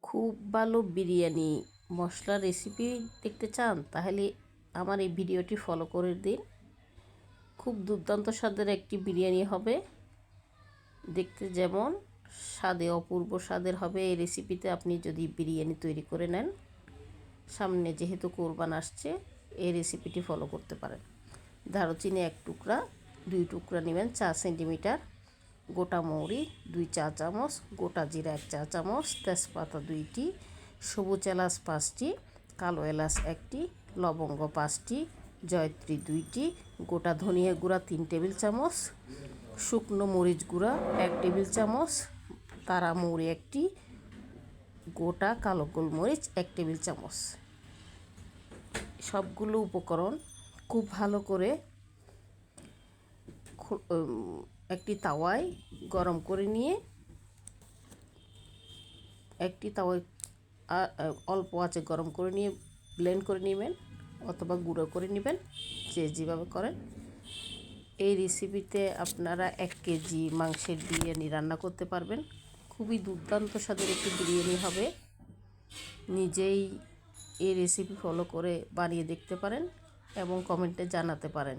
খুব ভালো বিরিয়ানি মশলা রেসিপি দেখতে চান তাহলে আমার এই ভিডিওটি ফলো করে দিন। খুব দুর্দান্ত স্বাদের একটি বিরিয়ানি হবে, দেখতে যেমন স্বাদে অপূর্ব স্বাদের হবে। এই রেসিপিতে আপনি যদি বিরিয়ানি তৈরি করে নেন, সামনে যেহেতু কোরবান আসছে, এই রেসিপিটি ফলো করতে পারেন। দারুচিনি 1 টুকরা, 2 টুকরা নেবেন 4 সেন্টিমিটার, গোটা মৌরি 2 চা চামচ, গোটা জিরা 1 চা চামচ, তেজপাতা 2টি, সবুজ এলাচ 5টি, কালো এলাচ 1টি, লবঙ্গ 5টি, জয়ত্রী 2টি, গোটা ধনিয়া গুঁড়া 3 টেবিল চামচ, শুকনো মরিচ গুঁড়া 1 টেবিল চামচ, তারা মৌরি 1টি, গোটা কালো গোলমরিচ 1 টেবিল চামচ। সবগুলো উপকরণ খুব ভালো করে একটি তাওয়ায় গরম করে নিয়ে অল্প আঁচে গরম করে নিয়ে ব্লেন্ড করে নেবেন অথবা গুঁড়ো করে নেবেন, যে যেভাবে করেন। এই রেসিপিতে আপনারা 1 কেজি মাংসের বিরিয়ানি রান্না করতে পারবেন। খুবই দুর্দান্ত স্বাদের একটি বিরিয়ানি হবে। নিজেই এই রেসিপি ফলো করে বানিয়ে দেখতে পারেন এবং কমেন্টে জানাতে পারেন